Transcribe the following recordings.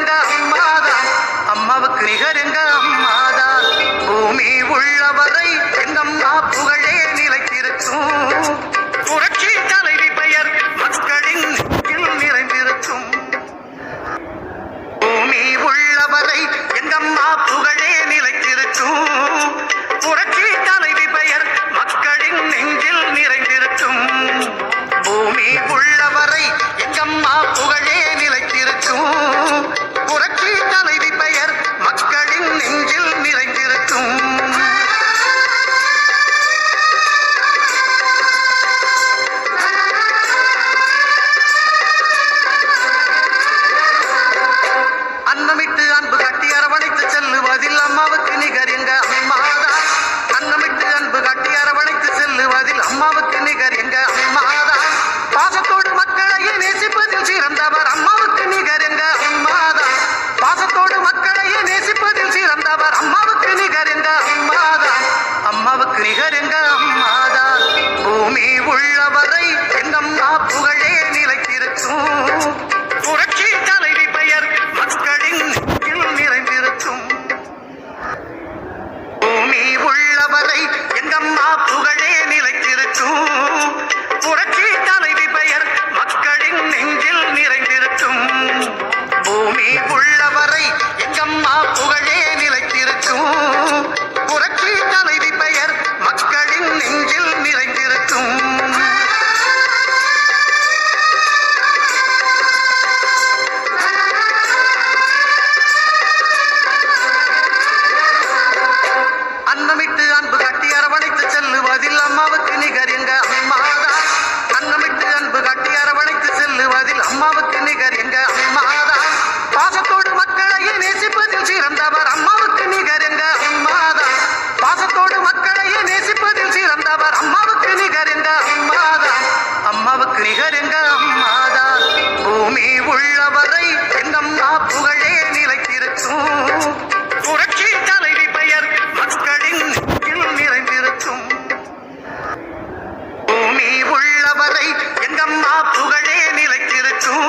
எங்க அம்மாதான், அம்மாவுக்கு நிகர் எங்க அம்மாதான். பூமி உள்ளவரை எங்கம்மா புகழே நிலைத்திருக்கும். புரட்சி தலைவி பெயர் மக்களின் நெஞ்சில் நிறைந்திருக்கும். பூமி உள்ளவரை எங்கம்மா புகழே நிலைத்திருக்கும். புரட்சி தலைவி பெயர் மக்களின் நெஞ்சில் நிறைந்திருக்கும். பூமி உள்ளவரை எங்கம்மா புகழே நிலைத்திருக்கும். புரட்சி தலைவி பெயர் மக்களின் நெஞ்சில் நிறைந்திருக்கும். அன்னமிட்டு அன்பு கட்டி அரவணைத்து செல்லுவதில் அம்மாவுக்கு நிகர் எங்க அம்மாதான். அன்னமிட்டு அன்பு கட்டி அரவணைத்து செல்லுவதில் அம்மாவுக்கு நிகர் எங்க அம்மாதான். பாசத்தோடு மக்களையே நேசிப்பதில் சிறந்தவர் அம்மாவுக்கு நிகர் எங்க அம்மாதான். பாசத்தோடு மக்களையே நேசிப்பதில் சிறந்தவர் அம்மாவுக்கு நிகர் எங்க அம்மாதான். அம்மாவுக்கு நிகர் எங்க அம்மாதான். பூமி உள்ளவரை எங்கம்மா புகழே நிலைத்திருக்கும். புரட்சி தலைவி பெயர் மக்களின் நெஞ்சில் நிறைந்திருக்கும். பூமி உள்ளவரை எங்கம்மா புகழே நிலைத்திருக்கும். புரட்சி தலைவி பெயர் மக்களின் நெஞ்சில் நிறைந்திருக்கும். பூமி உள்ளவரை எங்கம்மா புகழே நிலைத்திருக்கும். புரட்சி தலைவி பெயர் மக்களின் நெஞ்சில் நிறைந்திருக்கும். அன்னமிட்டு அன்பு கட்டி அரவணைத்து செல்லுவதில் அம்மாவுக்கு நிகர் எங்க அம்மாதான். அன்னமிட்டு அன்பு கட்டி அரவணைத்து செல்லுவதில் அம்மாவுக்கு நிகர் எங்க அம்மாதான். பாசத்தோடு மக்களையே நேசிப்பதில் சிறந்தவர் அம்மாவுக்கு நிகர் எங்க அம்மாதான். பாசத்தோடு மக்களையே நேசிப்பதில் சிறந்தவர் அம்மாவுக்கு நிகர் எங்க அம்மாதான். அம்மாவுக்கு நிகர் எங்க அம்மாதான். பூமி உள்ளவரை எங்கம்மா புகழே நிலைத்திருக்கும். புரட்சி தலைவி பெயர் மக்களின் நெஞ்சில் நிறைந்திருக்கும். பூமி உள்ளவரை எங்கம்மா புகழே நிலைத்திருக்கும்.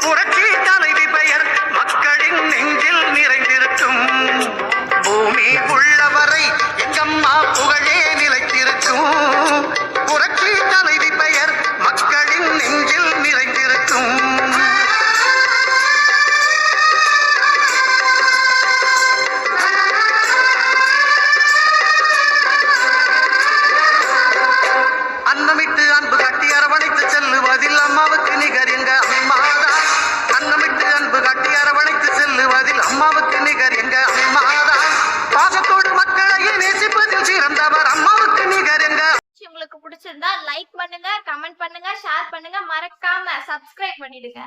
புரட்சி தலைவி பெயர் மக்களின் நெஞ்சில் நிறைந்திருக்கும். பூமி உள்ளவரை எங்கம்மா புகழே நிலைத்திருக்கும். புரட்சி தலைவி பெயர் மக்களின் நெஞ்சில் நிறைந்திருக்கும். அன்னமிட்டு அன்பு கட்டி அரவணைத்து செல்லுவதில் அம்மாவுக்கு நிகர் எங்க அம்மாதான். அன்னமிட்டு அன்பு கட்டி அரவணைத்து செல்லுவதில் அம்மாவுக்கு நிகர் எங்க அம்மாதான். பாசத்தோடு மக்களையே நேசிப்பதில் சிறந்தவர் அம்மாவுக்கு நிகர் எங்க. உங்களுக்கு பிடிச்சிருந்தா லைக் பண்ணுங்க, கமெண்ட் பண்ணுங்க, ஷேர் பண்ணுங்க, மறக்காம சப்ஸ்கிரைப் பண்ணிடுங்க.